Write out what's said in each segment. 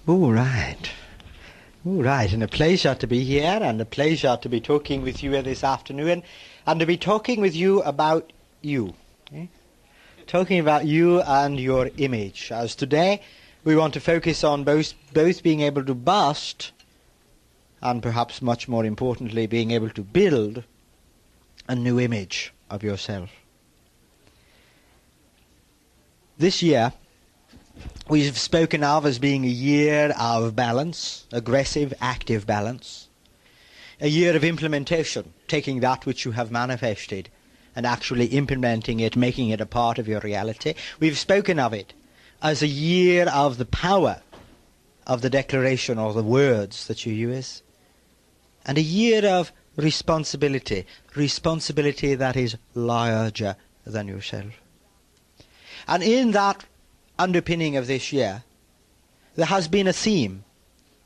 All right. All right, and a pleasure to be here, and a pleasure to be talking with you this afternoon, and to be talking with you about you. Okay? Talking about you and your image. As today we want to focus on both being able to bust, and perhaps much more importantly, being able to build a new image of yourself. This year we've spoken of as being a year of balance, aggressive, active balance. A year of implementation, taking that which you have manifested and actually implementing it, making it a part of your reality. We've spoken of it as a year of the power of the declaration or the words that you use. And a year of responsibility that is larger than yourself. And in that underpinning of this year, there has been a theme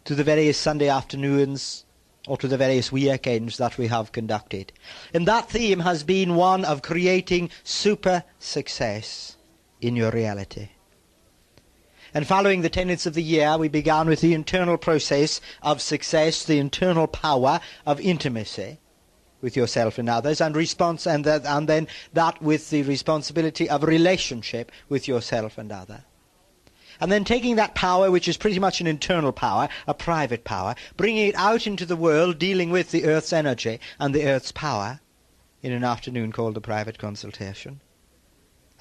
to the various Sunday afternoons or to the various weekends that we have conducted. And that theme has been one of creating super success in your reality. And following the tenets of the year, we began with the internal process of success, the internal power of intimacy with yourself and others, and then that with the responsibility of relationship with yourself and other. And then taking that power, which is pretty much an internal power, a private power, bringing it out into the world, dealing with the earth's energy and the earth's power in an afternoon called the private consultation.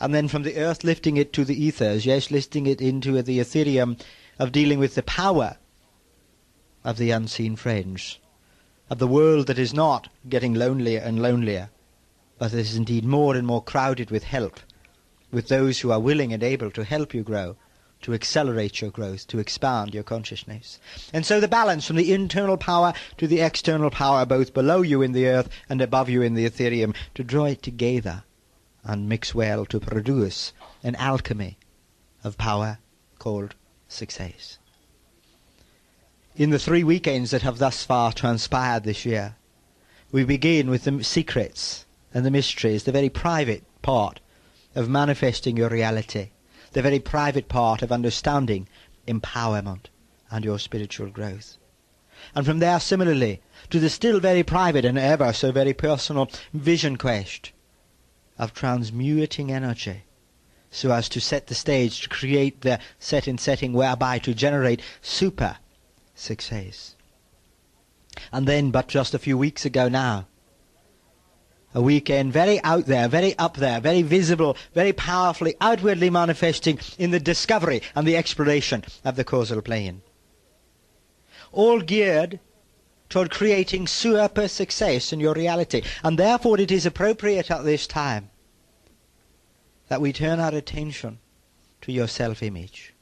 And then from the earth lifting it to the ethers, yes, lifting it into the ethereum of dealing with the power of the unseen friends, of the world that is not getting lonelier and lonelier, but that is indeed more and more crowded with help, with those who are willing and able to help you grow, to accelerate your growth, to expand your consciousness. And so the balance from the internal power to the external power, both below you in the earth and above you in the ethereum, to draw it together and mix well to produce an alchemy of power called success. In the 3 weekends that have thus far transpired this year, we begin with the secrets and the mysteries, the very private part of manifesting your reality, the very private part of understanding empowerment and your spiritual growth. And from there, similarly, to the still very private and ever so very personal vision quest of transmuting energy so as to set the stage, to create the setting whereby to generate super success. And then, but just a few weeks ago now, a weekend very out there, very up there, very visible, very powerfully, outwardly manifesting in the discovery and the exploration of the causal plane. All geared toward creating super success in your reality. And therefore it is appropriate at this time that we turn our attention to your self-image.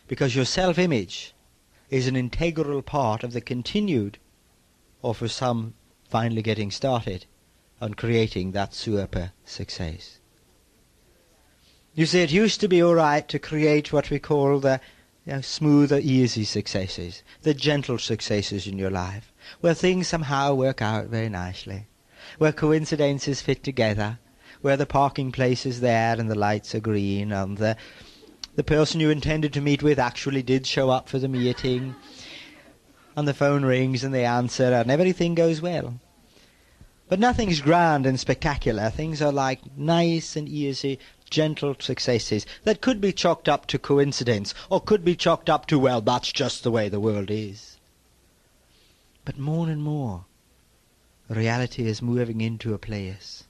Because your self-image is an integral part of the continued, or for some finally getting started, on creating that super success. You see, it used to be all right to create what we call the smoother, easy successes, the gentle successes in your life, where things somehow work out very nicely, where coincidences fit together, where the parking place is there and the lights are green and the person you intended to meet with actually did show up for the meeting, and the phone rings and they answer and everything goes well. But nothing's grand and spectacular. Things are like nice and easy, gentle successes that could be chalked up to coincidence or could be chalked up to, well, that's just the way the world is. But more and more, reality is moving into a place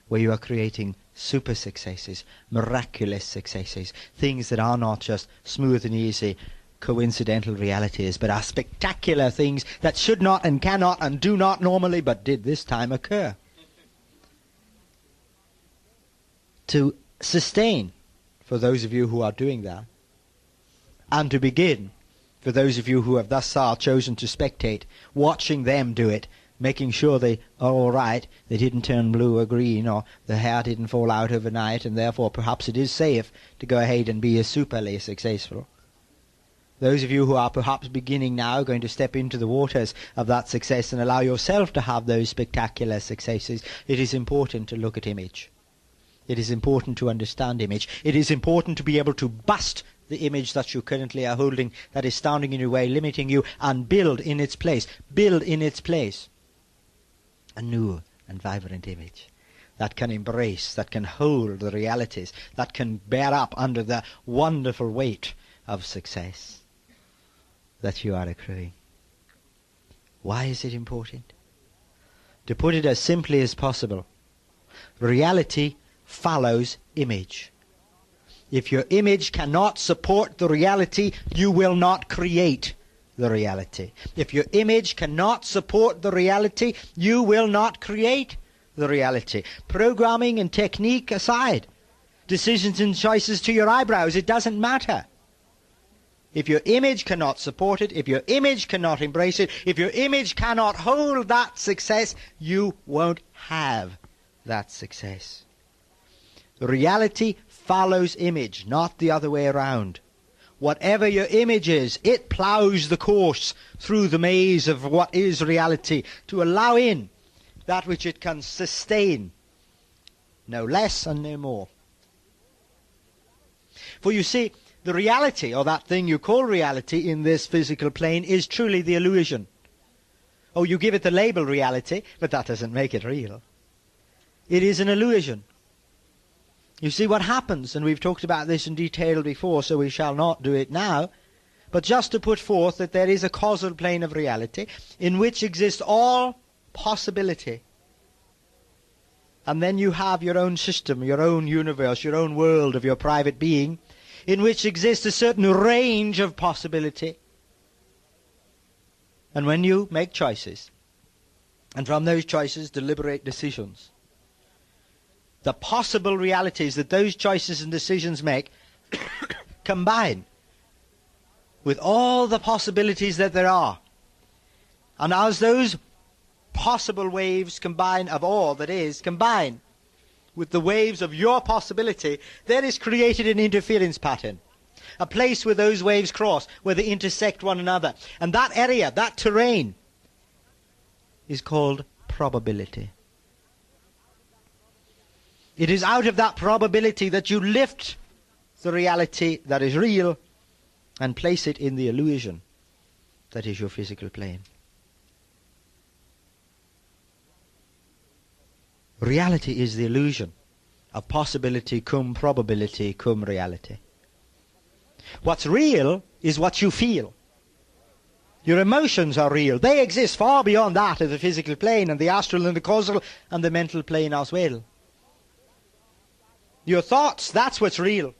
where you are creating super successes, miraculous successes, things that are not just smooth and easy, coincidental realities, but are spectacular things that should not and cannot and do not normally, but did this time occur. To sustain, for those of you who are doing that, and to begin, for those of you who have thus far chosen to spectate, watching them do it, making sure they are all right, they didn't turn blue or green, or the hair didn't fall out overnight, and therefore perhaps it is safe to go ahead and be superly successful. Those of you who are perhaps beginning now, going to step into the waters of that success and allow yourself to have those spectacular successes, it is important to look at image. It is important to understand image. It is important to be able to bust the image that you currently are holding that is standing in your way, limiting you, and build in its place a new and vibrant image that can embrace, that can hold the realities, that can bear up under the wonderful weight of success that you are accruing. Why is it important? To put it as simply as possible, reality follows image. If your image cannot support the reality, you will not create the reality. If your image cannot support the reality, you will not create the reality. Programming and technique aside, decisions and choices to your eyebrows, it doesn't matter. If your image cannot support it, if your image cannot embrace it, if your image cannot hold that success, you won't have that success. Reality follows image, not the other way around. Whatever your image is, it plows the course through the maze of what is reality to allow in that which it can sustain, no less and no more. For you see, the reality, or that thing you call reality in this physical plane, is truly the illusion. Oh, you give it the label reality, but that doesn't make it real. It is an illusion. You see what happens, and we've talked about this in detail before, so we shall not do it now, but just to put forth that there is a causal plane of reality in which exists all possibility. And then you have your own system, your own universe, your own world of your private being, in which exists a certain range of possibility. And when you make choices, and from those choices deliberate decisions, the possible realities that those choices and decisions make combine with all the possibilities that there are. And as those possible waves combine of all that is, combine with the waves of your possibility, there is created an interference pattern. A place where those waves cross, where they intersect one another. And that area, that terrain, is called probability. It is out of that probability that you lift the reality that is real and place it in the illusion that is your physical plane. Reality is the illusion of possibility cum probability cum reality. What's real is what you feel. Your emotions are real. They exist far beyond that of the physical plane and the astral and the causal and the mental plane as well. Your thoughts, that's what's real.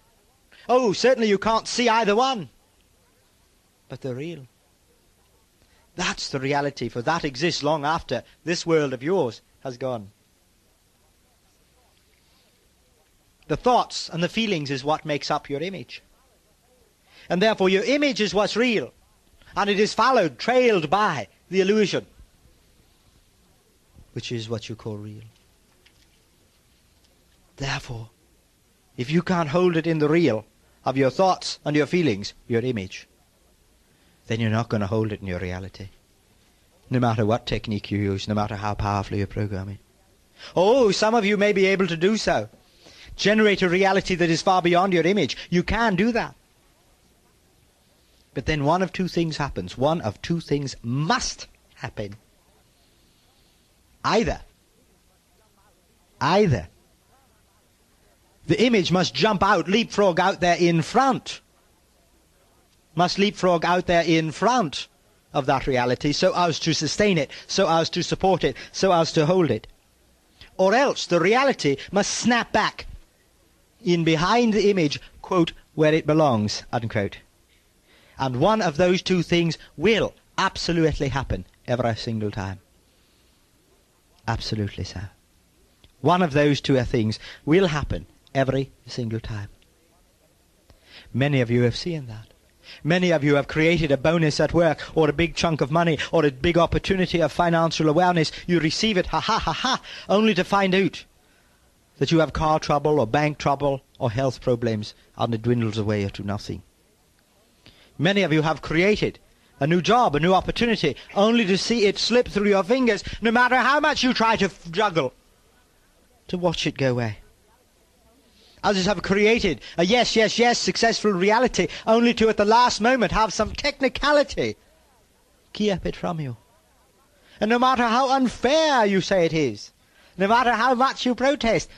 Oh, certainly you can't see either one, but they're real. That's the reality, for that exists long after this world of yours has gone. The thoughts and the feelings is what makes up your image. And therefore your image is what's real. And it is followed, trailed by the illusion, which is what you call real. Therefore, if you can't hold it in the real of your thoughts and your feelings, your image, then you're not going to hold it in your reality. No matter what technique you use, no matter how powerfully you're programming. Oh, some of you may be able to do so. Generate a reality that is far beyond your image. You can do that. But then one of two things happens. One of two things must happen. Either the image must jump out, leapfrog out there in front. Must leapfrog out there in front of that reality so as to sustain it, so as to support it, so as to hold it. Or else the reality must snap back in behind the image, quote, where it belongs, unquote. And one of those two things will absolutely happen every single time. Absolutely so. One of those two things will happen every single time. Many of you have seen that. Many of you have created a bonus at work, or a big chunk of money, or a big opportunity of financial awareness. You receive it, ha ha ha ha, only to find out that you have car trouble, or bank trouble, or health problems, and it dwindles away to nothing. Many of you have created a new job, a new opportunity, only to see it slip through your fingers, no matter how much you try to juggle, to watch it go away. Others have created a yes, yes, yes successful reality only to at the last moment have some technicality keep it from you. And no matter how unfair you say it is, no matter how much you protest,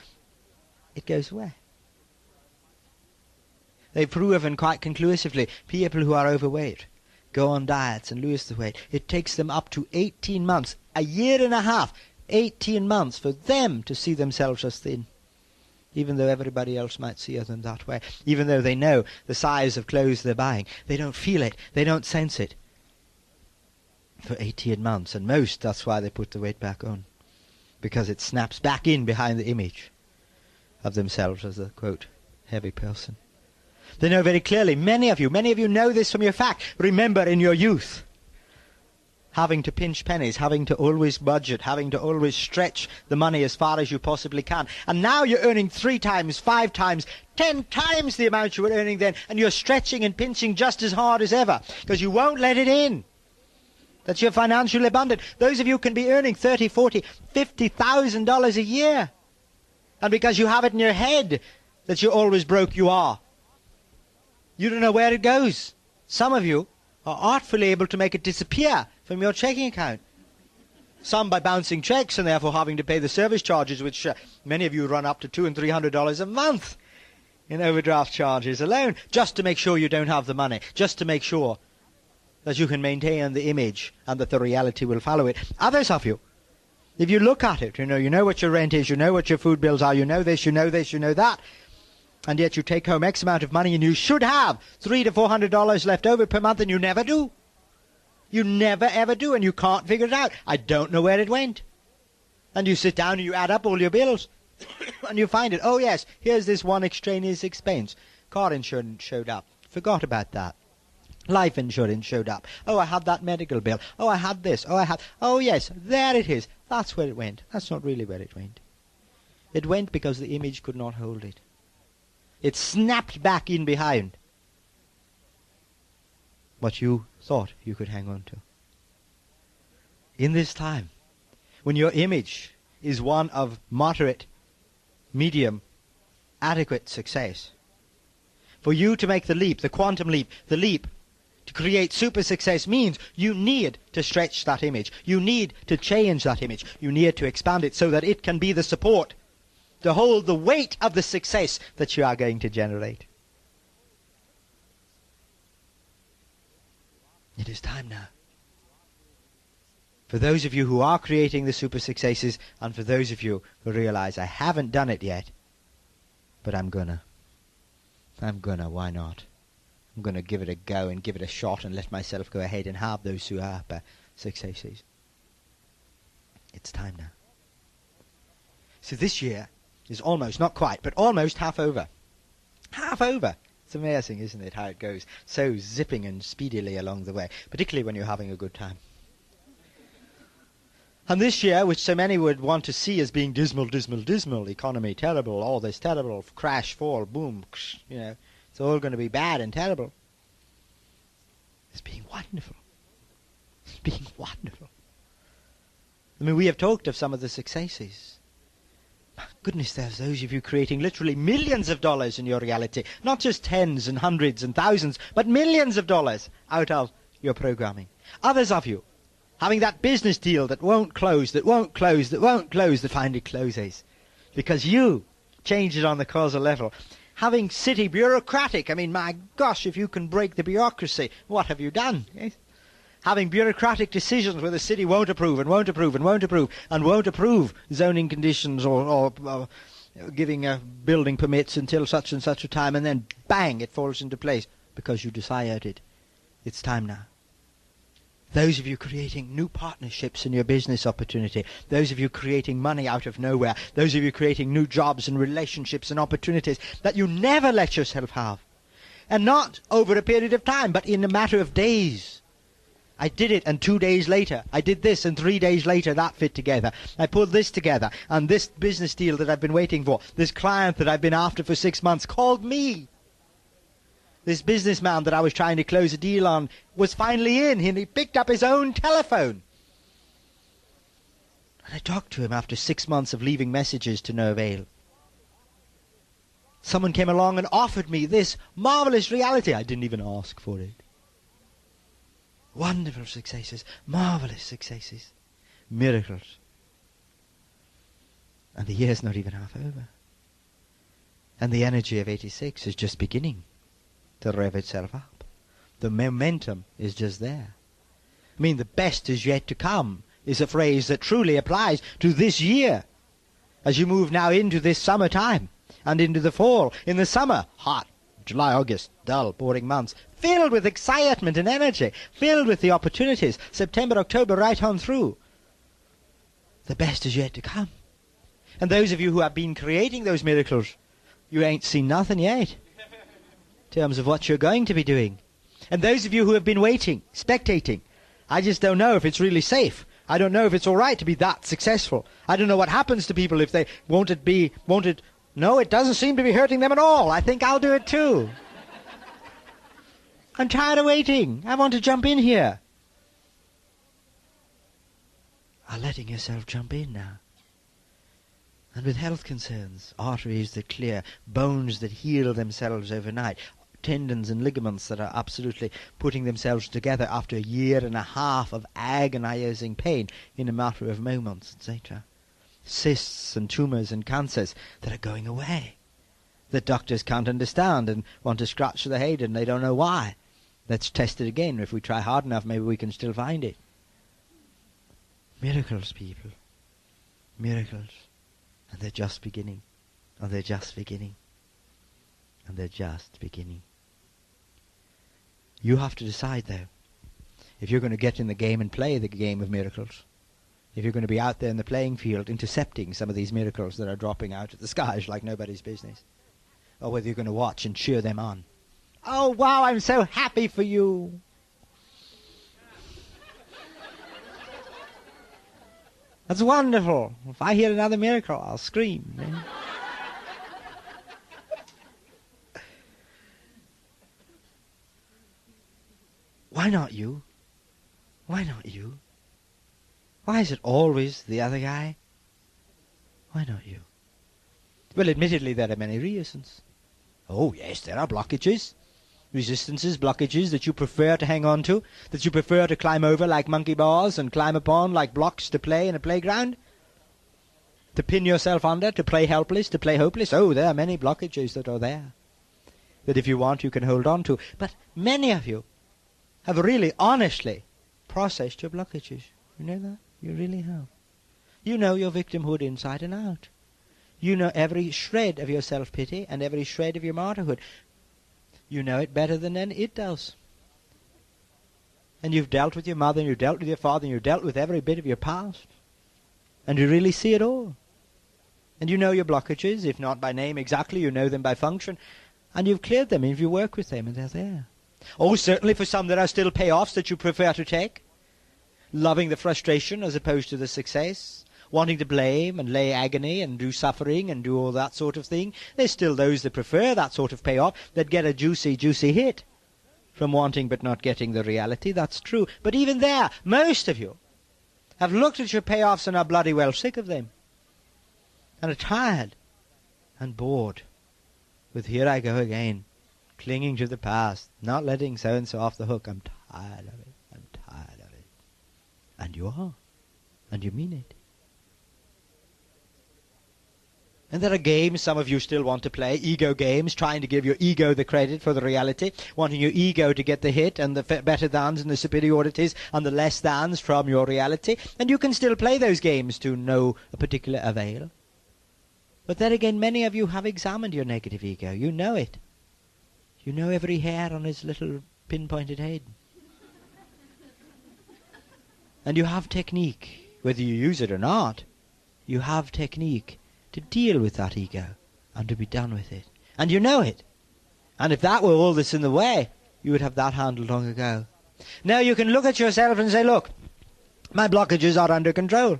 it goes away. They've proven quite conclusively people who are overweight go on diets and lose the weight. It takes them up to 18 months, a year and a half, 18 months for them to see themselves as thin. Even though everybody else might see them that way. Even though they know the size of clothes they're buying. They don't feel it. They don't sense it. For 18 months. And most, that's why they put the weight back on. Because it snaps back in behind the image of themselves as a, quote, heavy person. They know very clearly, many of you know this from your fact. Remember in your youth, having to pinch pennies, having to always budget, having to always stretch the money as far as you possibly can. And now you're earning 3 times, 5 times, 10 times the amount you were earning then, and you're stretching and pinching just as hard as ever, because you won't let it in. That you're financially abundant. Those of you can be earning $30,000, $40,000, $50,000 a year. And because you have it in your head that you're always broke, you are. You don't know where it goes. Some of you are artfully able to make it disappear from your checking account. Some by bouncing checks and therefore having to pay the service charges, which many of you run up to $200 and $300 a month in overdraft charges alone, just to make sure you don't have the money, just to make sure that you can maintain the image and that the reality will follow it. Others of you, if you look at it, you know what your rent is, you know what your food bills are, you know this, you know that, and yet you take home X amount of money and you should have $300 to $400 left over per month, and you never do. You never ever do, and you can't figure it out. I don't know where it went. And you sit down and you add up all your bills and you find it. Oh yes, here's this one extraneous expense. Car insurance showed up. Forgot about that. Life insurance showed up. Oh, I had that medical bill. Oh, I had this. Oh yes, there it is. That's where it went. That's not really where it went. It went because the image could not hold it. It snapped back in behind what you thought you could hang on to. In this time, when your image is one of moderate, medium, adequate success, for you to make the leap, the quantum leap, the leap to create super success means you need to stretch that image. You need to change that image. You need to expand it so that it can be the support to hold the weight of the success that you are going to generate. It is time now. For those of you who are creating the super successes, and for those of you who realize, I haven't done it yet, but I'm gonna, why not? I'm gonna give it a go and give it a shot and let myself go ahead and have those super successes. It's time now. So this year is almost, not quite, but almost half over. Half over. It's amazing, isn't it, how it goes so zipping and speedily along the way, particularly when you're having a good time. And this year, which so many would want to see as being dismal, economy terrible, all this terrible, crash, fall, boom, it's all going to be bad and terrible. It's being wonderful. It's being wonderful. I mean, we have talked of some of the successes. Goodness, there's those of you creating literally millions of dollars in your reality. Not just tens and hundreds and thousands, but millions of dollars out of your programming. Others of you having that business deal that won't close, that finally closes. Because you changed it on the causal level. Having city bureaucratic, I mean, my gosh, if you can break the bureaucracy, what have you done? Yes? Having bureaucratic decisions where the city won't approve zoning conditions or giving building permits until such and such a time, and then bang, it falls into place because you decided it. It's time now. Those of you creating new partnerships in your business opportunity, those of you creating money out of nowhere, those of you creating new jobs and relationships and opportunities that you never let yourself have. And not over a period of time, but in a matter of days. I did it, and 2 days later, I did this, and 3 days later, that fit together. I pulled this together, and this business deal that I've been waiting for, this client that I've been after for 6 months called me. This businessman that I was trying to close a deal on was finally in, and he picked up his own telephone. And I talked to him after 6 months of leaving messages to no avail. Someone came along and offered me this marvelous reality. I didn't even ask for it. Wonderful successes, marvelous successes, miracles. And the year's not even half over. And the energy of 86 is just beginning to rev itself up. The momentum is just there. I mean, the best is yet to come is a phrase that truly applies to this year. As you move now into this summertime and into the fall. In the summer, hot, July, August, dull, boring months, filled with excitement and energy, filled with the opportunities. September, October, right on through. The best is yet to come. And those of you who have been creating those miracles, you ain't seen nothing yet in terms of what you're going to be doing. And those of you who have been waiting, spectating, I just don't know if it's really safe. I don't know if it's all right to be that successful. I don't know what happens to people if they won't it. No, it doesn't seem to be hurting them at all. I think I'll do it too. I'm tired of waiting. I want to jump in here. Are letting yourself jump in now. And with health concerns, arteries that clear, bones that heal themselves overnight, tendons and ligaments that are absolutely putting themselves together after a year and a half of agonizing pain in a matter of moments, etc. Cysts and tumours and cancers that are going away, that doctors can't understand and want to scratch their head and they don't know why. Let's test it again. If we try hard enough, maybe we can still find it. Miracles, people. Miracles. And they're just beginning. And they're just beginning. And they're just beginning. You have to decide, though, if you're going to get in the game and play the game of miracles, if you're going to be out there in the playing field intercepting some of these miracles that are dropping out of the skies like nobody's business, or whether you're going to watch and cheer them on. Oh, wow, I'm so happy for you. That's wonderful. If I hear another miracle, I'll scream. Man. Why not you? Why not you? Why is it always the other guy? Why not you? Well, admittedly, there are many reasons. Oh, yes, there are blockages. Resistances, blockages that you prefer to hang on to, that you prefer to climb over like monkey bars and climb upon like blocks to play in a playground. To pin yourself under, to play helpless, to play hopeless. Oh, there are many blockages that are there. That if you want, you can hold on to. But many of you have really, honestly processed your blockages. You know that? You really have. You know your victimhood inside and out. You know every shred of your self-pity and every shred of your martyrhood. You know it better than it does. And you've dealt with your mother, and you've dealt with your father, and you've dealt with every bit of your past. And you really see it all. And you know your blockages, if not by name exactly, you know them by function. And you've cleared them, and you work with them, and they're there. Oh, certainly for some there are still payoffs that you prefer to take. Loving the frustration as opposed to the success. Wanting to blame and lay agony and do suffering and do all that sort of thing. There's still those that prefer that sort of payoff, that get a juicy, juicy hit from wanting but not getting the reality. That's true. But even there, most of you have looked at your payoffs and are bloody well sick of them. And are tired and bored with here I go again, clinging to the past, not letting so-and-so off the hook. I'm tired of it. I'm tired of it. And you are. And you mean it. And there are games some of you still want to play, ego games, trying to give your ego the credit for the reality, wanting your ego to get the hit and the better thans and the superiorities and the less thans from your reality. And you can still play those games to no particular avail. But then again, many of you have examined your negative ego. You know it. You know every hair on his little pinpointed head. And you have technique, whether you use it or not. You have technique to deal with that ego and to be done with it. And you know it. And if that were all that's in the way, you would have that handled long ago. Now you can look at yourself and say, look, my blockages are under control.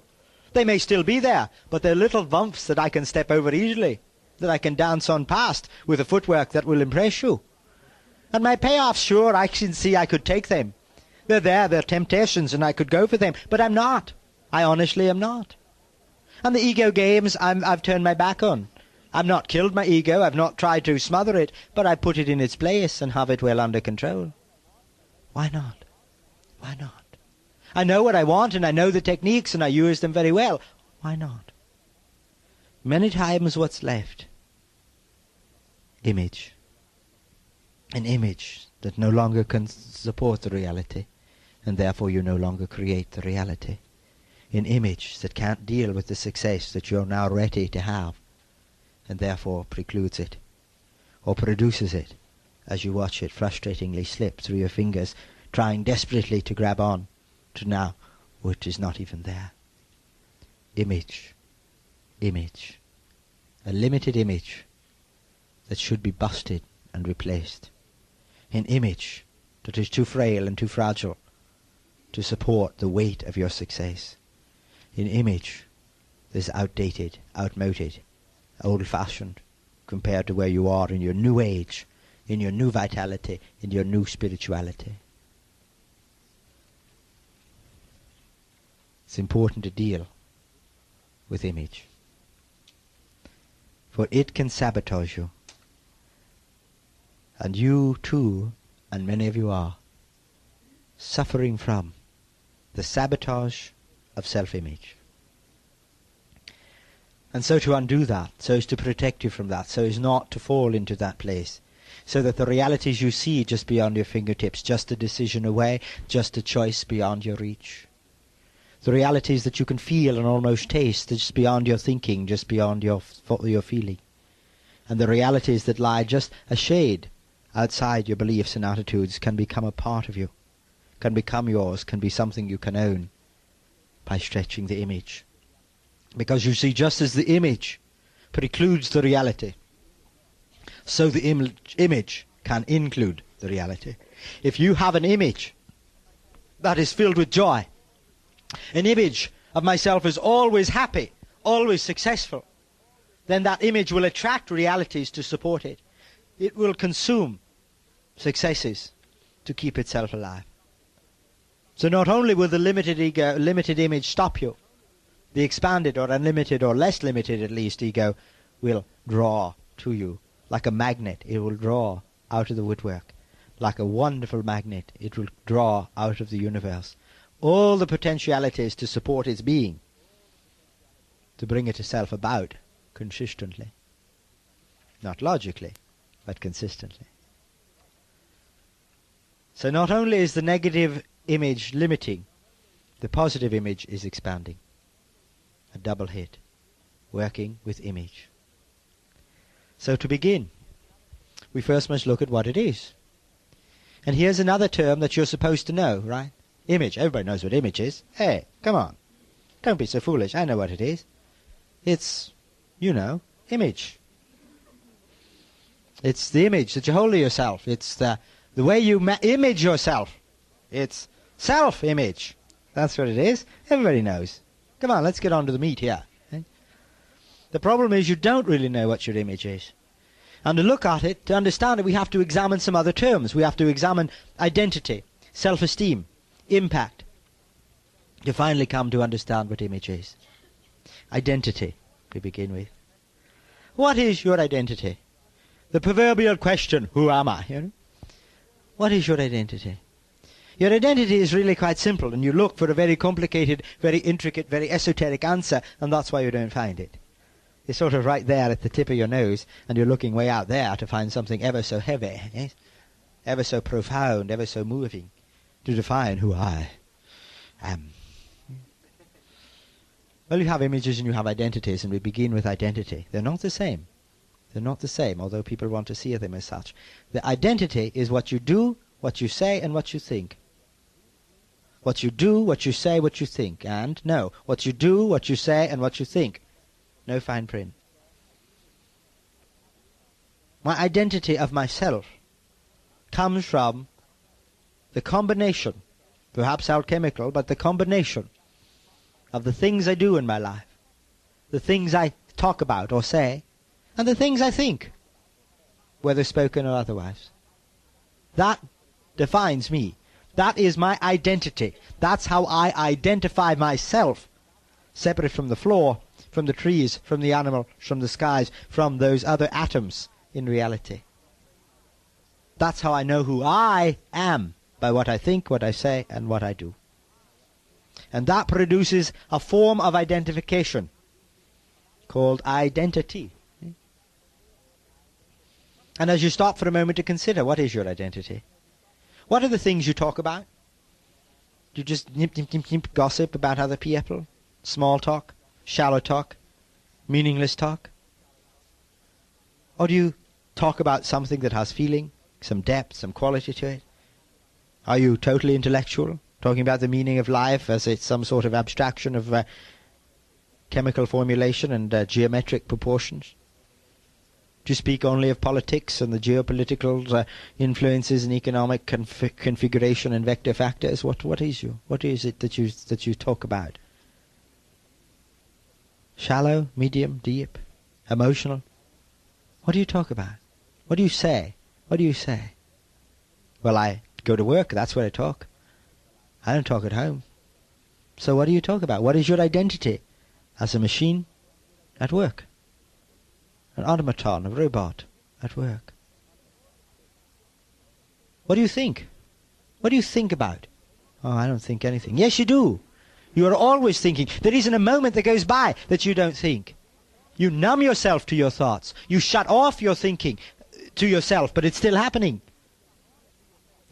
They may still be there, but they're little bumps that I can step over easily, that I can dance on past with a footwork that will impress you. And my payoffs, sure, I can see I could take them. They're there, they're temptations, and I could go for them. But I'm not. I honestly am not. And the ego games I've turned my back on. I've not killed my ego, I've not tried to smother it, but I put it in its place and have it well under control. Why not? Why not? I know what I want and I know the techniques and I use them very well. Why not? Many times what's left? Image. An image that no longer can support the reality, and therefore you no longer create the reality. An image that can't deal with the success that you're now ready to have, and therefore precludes it, or produces it as you watch it frustratingly slip through your fingers, trying desperately to grab on to now which is not even there. Image. Image. A limited image that should be busted and replaced. An image that is too frail and too fragile to support the weight of your success. An image that is outdated, outmoded, old-fashioned compared to where you are in your new age, in your new vitality, in your new spirituality. It's important to deal with image, for it can sabotage you. And you too, and many of you are, suffering from the sabotage of self-image. And so to undo that, so as to protect you from that, so as not to fall into that place, so that the realities you see just beyond your fingertips, just a decision away, just a choice beyond your reach. The realities that you can feel and almost taste, just beyond your thinking, just beyond your feeling. And the realities that lie just a shade outside your beliefs and attitudes can become a part of you, can become yours, can be something you can own by stretching the image. Because you see, just as the image precludes the reality, so the image can include the reality. If you have an image that is filled with joy, an image of myself as always happy, always successful, then that image will attract realities to support it. It will consume successes to keep itself alive. So not only will the limited image stop you, the expanded or unlimited or less limited at least ego will draw to you like a magnet. It will draw out of the woodwork. Like a wonderful magnet, it will draw out of the universe all the potentialities to support its being, to bring itself about consistently. Not logically, but consistently. So not only is the negative image limiting, the positive image is expanding. A double hit, working with image. So to begin, we first must look at what it is. And here's another term that you're supposed to know, right? Image. Everybody knows what image is. Hey, come on. Don't be so foolish. I know what it is. It's, image. It's the image that you hold of yourself. It's the way you image yourself. It's self-image. That's what it is. Everybody knows. Come on, let's get on to the meat here. Okay? The problem is you don't really know what your image is. And to look at it, to understand it, we have to examine some other terms. We have to examine identity, self-esteem, impact, to finally come to understand what image is. Identity, we begin with. What is your identity? The proverbial question, who am I? What is your identity? Your identity is really quite simple, and you look for a very complicated, very intricate, very esoteric answer, and that's why you don't find it. It's sort of right there at the tip of your nose, and you're looking way out there to find something ever so heavy, yes? Ever so profound, ever so moving, to define who I am. Well, you have images and you have identities, and we begin with identity. They're not the same. They're not the same, although people want to see them as such. The identity is what you do, what you say, and what you think. What you do, what you say, what you think. And no, what you do, what you say, and what you think. No fine print. My identity of myself comes from the combination, perhaps alchemical, but the combination of the things I do in my life, the things I talk about or say, and the things I think, whether spoken or otherwise. That defines me. That is my identity. That's how I identify myself, separate from the floor, from the trees, from the animals, from the skies, from those other atoms in reality. That's how I know who I am, by what I think, what I say, and what I do. And that produces a form of identification called identity. And as you stop for a moment to consider, what is your identity? What are the things you talk about? Do you just gossip about other people? Small talk? Shallow talk? Meaningless talk? Or do you talk about something that has feeling, some depth, some quality to it? Are you totally intellectual, talking about the meaning of life as it's some sort of abstraction of chemical formulation and geometric proportions? Do you speak only of politics and the geopolitical influences and economic configuration and vector factors? What is it that you talk about? Shallow, medium, deep, emotional? What do you talk about? What do you say? What do you say? Well, I go to work, that's where I talk. I don't talk at home. So what do you talk about? What is your identity? As a machine at work. An automaton, a robot at work. What do you think? What do you think about? Oh, I don't think anything. Yes, you do. You are always thinking. There isn't a moment that goes by that you don't think. You numb yourself to your thoughts. You shut off your thinking to yourself, but it's still happening.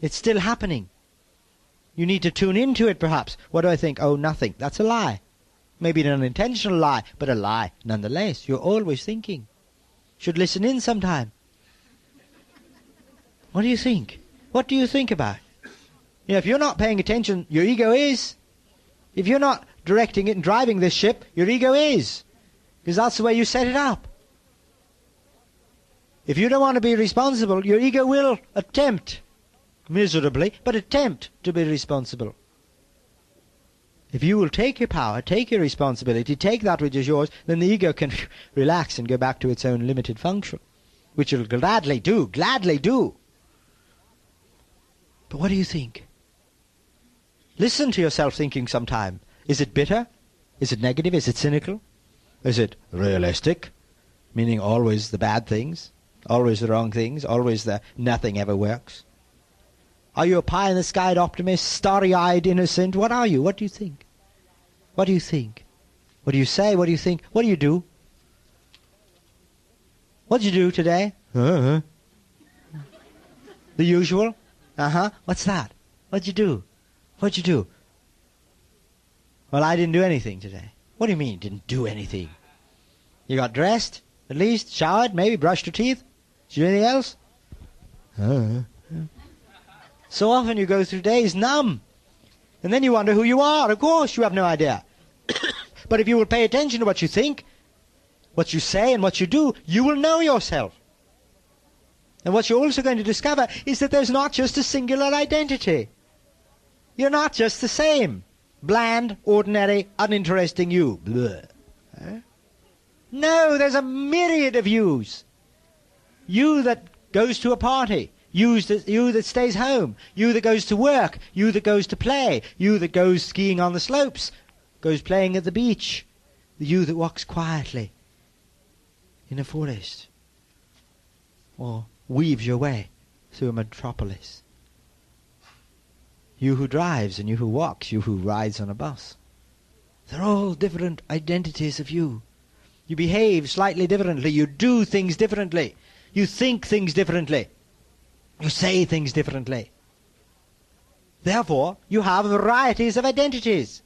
It's still happening. You need to tune into it, perhaps. What do I think? Oh, nothing. That's a lie. Maybe an unintentional lie, but a lie nonetheless. You're always thinking. Should listen in sometime. What do you think? What do you think about? You know, if you're not paying attention, your ego is. If you're not directing it and driving this ship, your ego is. Because that's the way you set it up. If you don't want to be responsible, your ego will attempt, miserably, but attempt to be responsible. If you will take your power, take your responsibility, take that which is yours, then the ego can relax and go back to its own limited function, which it will gladly do, gladly do. But what do you think? Listen to yourself thinking sometime. Is it bitter? Is it negative? Is it cynical? Is it realistic? Meaning always the bad things, always the wrong things, always the nothing ever works. Are you a pie-in-the-sky optimist, starry-eyed innocent? What are you? What do you think? What do you think? What do you say? What do you think? What do you do? What did you do today? The usual? What's that? What'd you do? What'd you do? Well, I didn't do anything today. What do you mean, didn't do anything? You got dressed, at least, showered, maybe brushed your teeth? Did you do anything else? So often you go through days numb. And then you wonder who you are. Of course, you have no idea. But if you will pay attention to what you think, what you say, and what you do, you will know yourself. And what you're also going to discover is that there's not just a singular identity. You're not just the same. Bland, ordinary, uninteresting you. Blah. No, there's a myriad of yous. You that goes to a party. You that stays home. You that goes to work. You that goes to play. You that goes skiing on the slopes. Goes playing at the beach. The you that walks quietly in a forest. Or weaves your way through a metropolis. You who drives and you who walks. You who rides on a bus. They're all different identities of you. You behave slightly differently. You do things differently. You think things differently. You say things differently. Therefore, you have varieties of identities.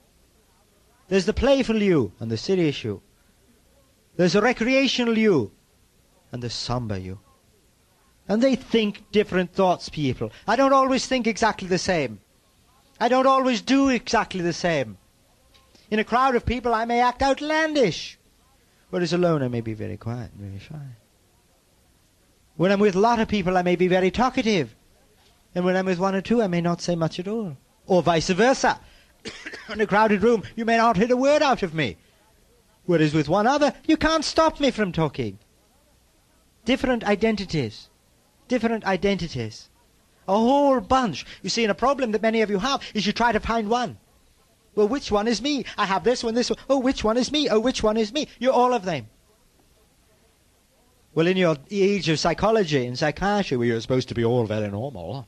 There's the playful you and the serious you. There's the recreational you and the somber you. And they think different thoughts, people. I don't always think exactly the same. I don't always do exactly the same. In a crowd of people, I may act outlandish. Whereas alone, I may be very quiet and very shy. When I'm with a lot of people, I may be very talkative. And when I'm with one or two, I may not say much at all. Or vice versa. In a crowded room, you may not hit a word out of me. Whereas with one other, you can't stop me from talking. Different identities. Different identities. A whole bunch. You see, and a problem that many of you have is you try to find one. Well, which one is me? I have this one, this one. Oh, which one is me? Oh, which one is me? You're all of them. Well, in your age of psychology and psychiatry, where you're supposed to be all very normal,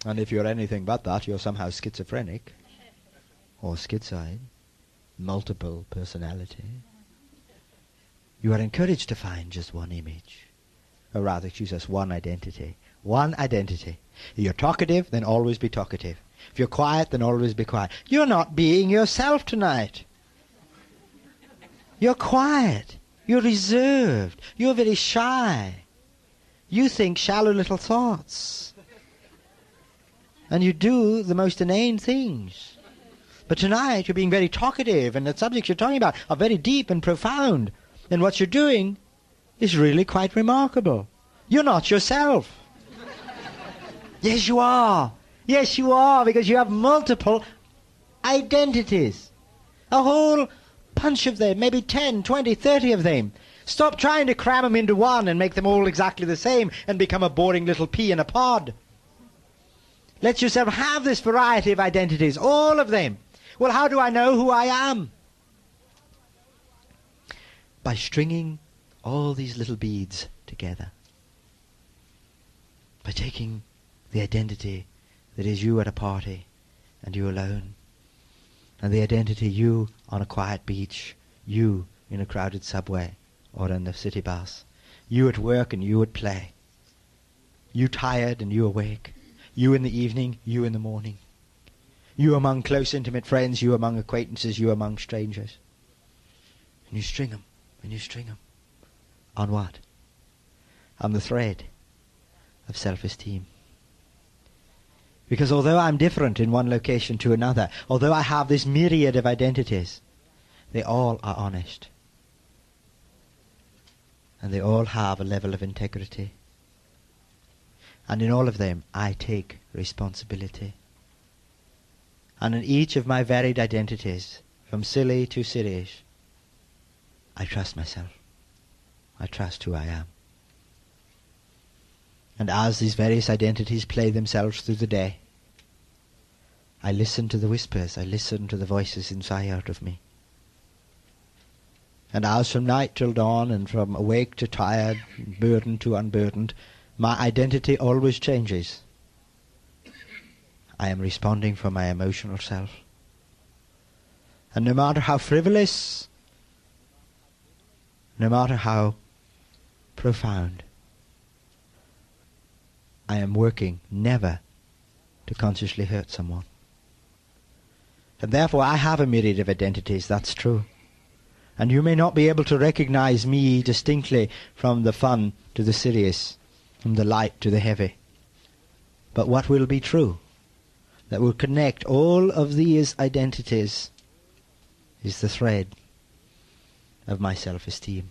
and if you're anything but that, you're somehow schizophrenic, or schizoid, multiple personality. You are encouraged to find just one image, or rather, choose us one identity. One identity. If you're talkative, then always be talkative. If you're quiet, then always be quiet. You're not being yourself tonight. You're quiet. You're reserved. You're very shy. You think shallow little thoughts. And you do the most inane things. But tonight you're being very talkative, and the subjects you're talking about are very deep and profound. And what you're doing is really quite remarkable. You're not yourself. Yes, you are. Yes, you are, because you have multiple identities. A whole bunch of them, maybe 10, 20, 30 of them. Stop trying to cram them into one and make them all exactly the same and become a boring little pea in a pod. Let yourself have this variety of identities, all of them. Well, how do I know who I am? By stringing all these little beads together. By taking the identity that is you at a party and you alone, and the identity you on a quiet beach, you in a crowded subway or in the city bus, you at work and you at play, you tired and you awake, you in the evening, you in the morning, you among close intimate friends, you among acquaintances, you among strangers. And you string them, and you string them. On what? On the thread of self-esteem. Because although I'm different in one location to another, although I have this myriad of identities, they all are honest. And they all have a level of integrity. And in all of them, I take responsibility. And in each of my varied identities, from silly to serious, I trust myself. I trust who I am. And as these various identities play themselves through the day, I listen to the whispers, I listen to the voices inside of me. And as from night till dawn, and from awake to tired, burdened to unburdened, my identity always changes. I am responding for my emotional self. And no matter how frivolous, no matter how profound, I am working never to consciously hurt someone. And therefore I have a myriad of identities, that's true. And you may not be able to recognize me distinctly from the fun to the serious, from the light to the heavy. But what will be true, that will connect all of these identities, is the thread of my self-esteem.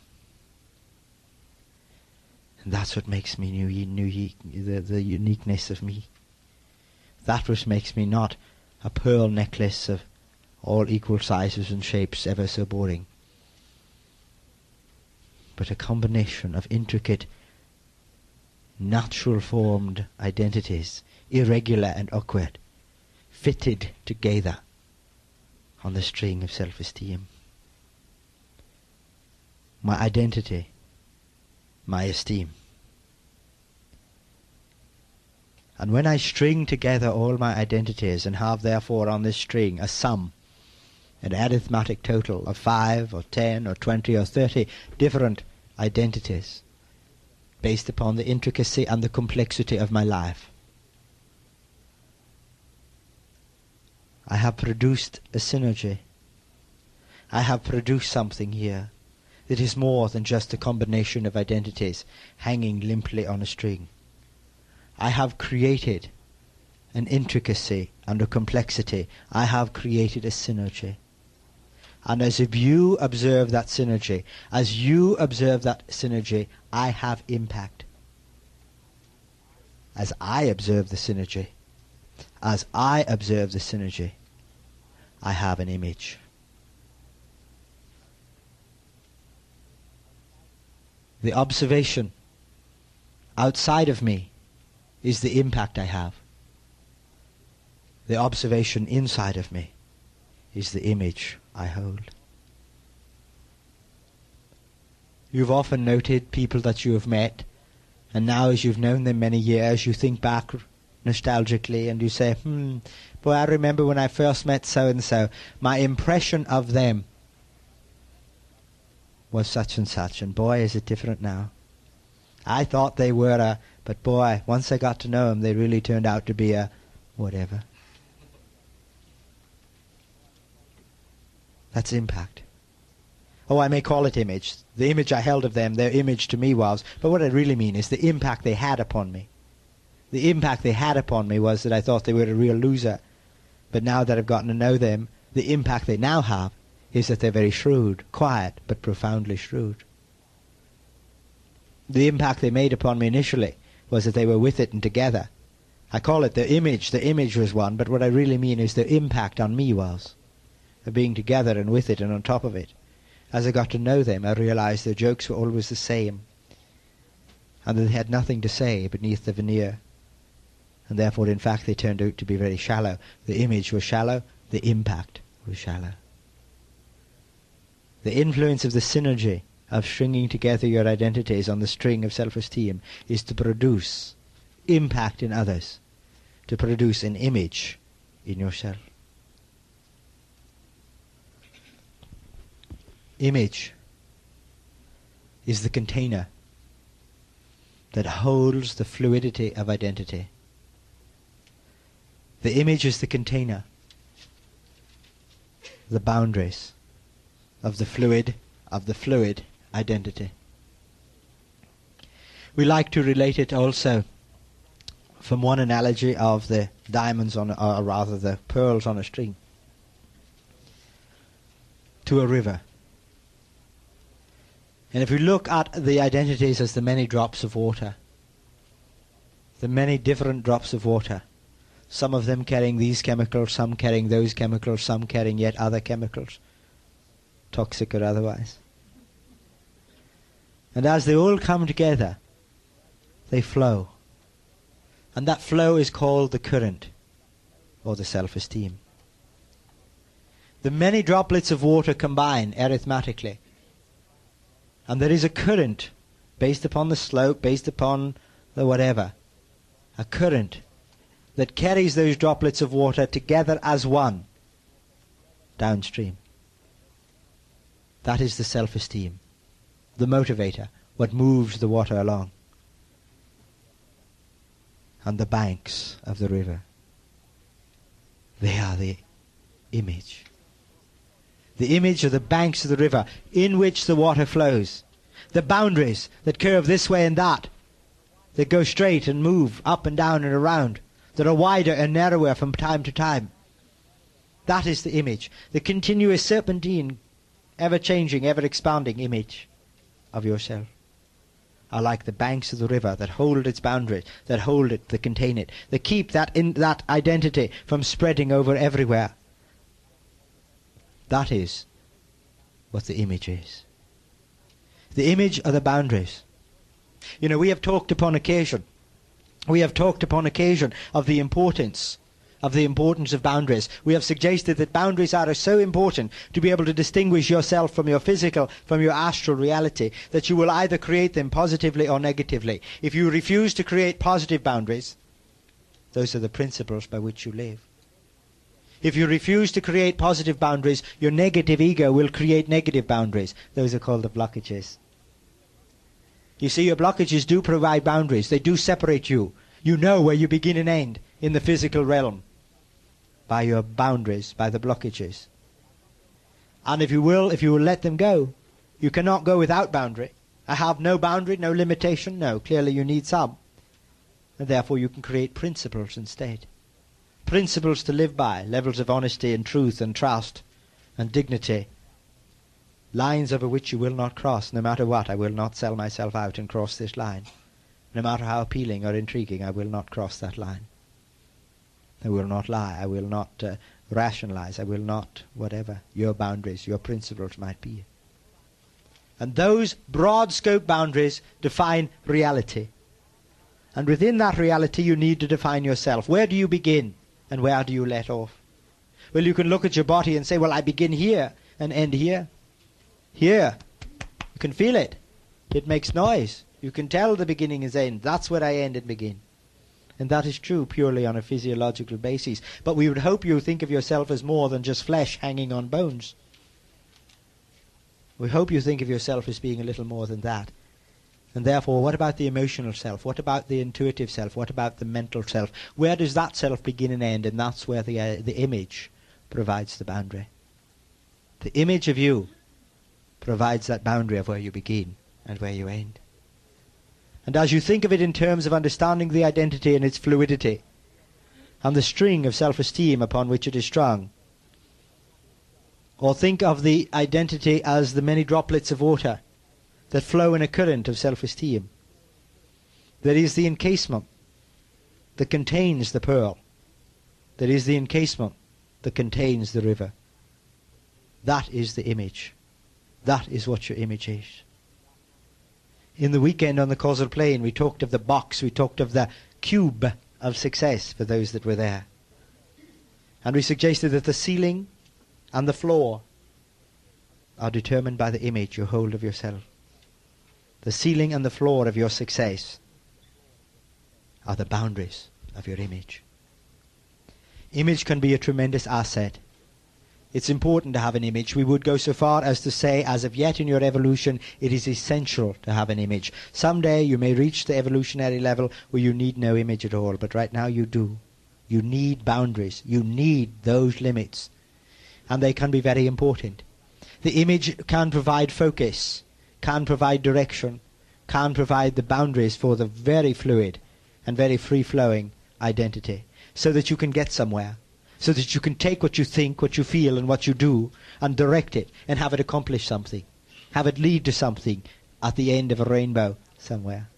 And that's what makes me the uniqueness of me. That which makes me not a pearl necklace of all equal sizes and shapes, ever so boring, but a combination of intricate, natural formed identities, irregular and awkward, fitted together on the string of self-esteem. My identity, my esteem. And when I string together all my identities and have therefore on this string a sum, an arithmetic total of 5 or 10 or 20 or 30 different identities based upon the intricacy and the complexity of my life, I have produced a synergy. I have produced something here that is more than just a combination of identities hanging limply on a string. I have created an intricacy and a complexity. I have created a synergy. And as if you observe that synergy, as you observe that synergy, I have impact. As I observe the synergy, as I observe the synergy, I have an image. The observation outside of me is the impact I have. The observation inside of me is the image I hold. You've often noted people that you have met, and now as you've known them many years, you think back nostalgically and you say, boy, I remember when I first met so-and-so, my impression of them was such and such, and boy, is it different now. I thought they were a, but boy, once I got to know them, they really turned out to be a whatever. That's impact. Oh, I may call it image. The image I held of them, their image to me was, but what I really mean is the impact they had upon me. The impact they had upon me was that I thought they were a real loser. But now that I've gotten to know them, the impact they now have is that they're very shrewd, quiet, but profoundly shrewd. The impact they made upon me initially was that they were with it and together. I call it the image. The image was one, but what I really mean is the impact on me was of being together and with it and on top of it. As I got to know them, I realized their jokes were always the same, and that they had nothing to say beneath the veneer, and therefore, in fact, they turned out to be very shallow. The image was shallow, the impact was shallow. The influence of the synergy of stringing together your identities on the string of self-esteem is to produce impact in others, to produce an image in yourself. Image is the container that holds the fluidity of identity. The image is the container, the boundaries of the fluid identity. We like to relate it also from one analogy of the diamonds on, or rather the pearls on a string, to a river. And if we look at the identities as the many drops of water, the many different drops of water, some of them carrying these chemicals, some carrying those chemicals, some carrying yet other chemicals, toxic or otherwise. And as they all come together, they flow. And that flow is called the current, or the self-esteem. The many droplets of water combine arithmetically, and there is a current based upon the slope, based upon the whatever, a current that carries those droplets of water together as one downstream. That is the self-esteem, the motivator, what moves the water along. And the banks of the river, they are the image. The image of the banks of the river in which the water flows. The boundaries that curve this way and that go straight and move up and down and around, that are wider and narrower from time to time. That is the image, the continuous serpentine, ever-changing, ever-expanding image of yourself. Are like the banks of the river that hold its boundaries, that hold it, that contain it, that keep that identity from spreading over everywhere. That is what the image is. The image are the boundaries. You know, we have talked upon occasion of the importance of boundaries. We have suggested that boundaries are so important to be able to distinguish yourself from your physical, from your astral reality, that you will either create them positively or negatively. If you refuse to create positive boundaries, those are the principles by which you live. If you refuse to create positive boundaries, your negative ego will create negative boundaries. Those are called the blockages. You see, your blockages do provide boundaries. They do separate you. You know where you begin and end in the physical realm by your boundaries, by the blockages. And if you will let them go, you cannot go without boundary. I have no boundary, no limitation. No, clearly you need some. And therefore you can create principles instead. Principles to live by, levels of honesty and truth and trust and dignity. Lines over which you will not cross, no matter what. I will not sell myself out and cross this line. No matter how appealing or intriguing, I will not cross that line. I will not lie. I will not rationalize. I will not whatever your boundaries, your principles might be. And those broad scope boundaries define reality. And within that reality you need to define yourself. Where do you begin? And where do you let off? Well, you can look at your body and say, well, I begin here and end here. Here. You can feel it. It makes noise. You can tell the beginning is end. That's where I end and begin. And that is true purely on a physiological basis. But we would hope you think of yourself as more than just flesh hanging on bones. We hope you think of yourself as being a little more than that. And therefore, what about the emotional self? What about the intuitive self? What about the mental self? Where does that self begin and end? And that's where the image provides the boundary. The image of you provides that boundary of where you begin and where you end. And as you think of it in terms of understanding the identity and its fluidity, and the string of self-esteem upon which it is strung, or think of the identity as the many droplets of water that flow in a current of self-esteem, there is the encasement that contains the pearl. There is the encasement that contains the river. That is the image. That is what your image is. In the weekend on the causal plane, we talked of the box, we talked of the cube of success for those that were there. And we suggested that the ceiling and the floor are determined by the image you hold of yourself. The ceiling and the floor of your success are the boundaries of your image. Image can be a tremendous asset. It's important to have an image. We would go so far as to say, as of yet in your evolution, it is essential to have an image. Someday you may reach the evolutionary level where you need no image at all, but right now you do. You need boundaries. You need those limits. And they can be very important. The image can provide focus, can provide direction, can provide the boundaries for the very fluid and very free-flowing identity, so that you can get somewhere. So that you can take what you think, what you feel, and what you do, and direct it, and have it accomplish something. Have it lead to something at the end of a rainbow somewhere.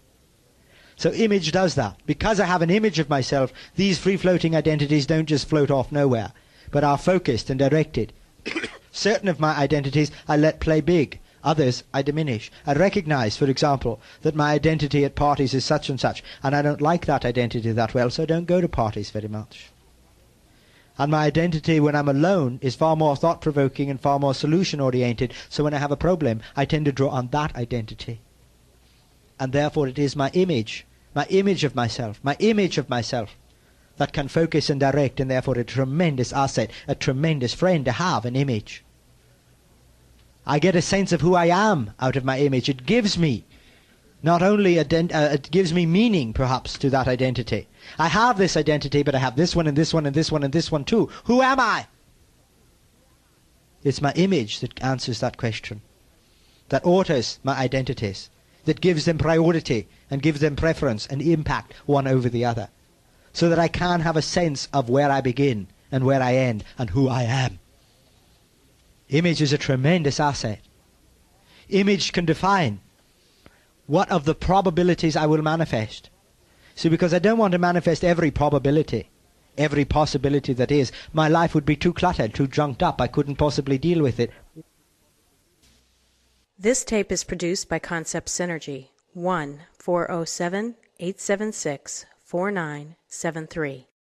So image does that. Because I have an image of myself, these free-floating identities don't just float off nowhere, but are focused and directed. Certain of my identities I let play big. Others I diminish. I recognize, for example, that my identity at parties is such and such, and I don't like that identity that well, so I don't go to parties very much. And my identity when I'm alone is far more thought-provoking and far more solution-oriented, so when I have a problem, I tend to draw on that identity. And therefore it is my image of myself, that can focus and direct, and therefore a tremendous asset, a tremendous friend to have an image. I get a sense of who I am out of my image. It gives me not only it gives me meaning, perhaps, to that identity. I have this identity, but I have this one and this one and this one and this one too. Who am I? It's my image that answers that question, that alters my identities, that gives them priority and gives them preference and impact one over the other, so that I can have a sense of where I begin and where I end and who I am. Image is a tremendous asset. Image can define what of the probabilities I will manifest. See, because I don't want to manifest every probability, every possibility that is. My life would be too cluttered, too junked up. I couldn't possibly deal with it. This tape is produced by Concept Synergy, 1-407-876-4973.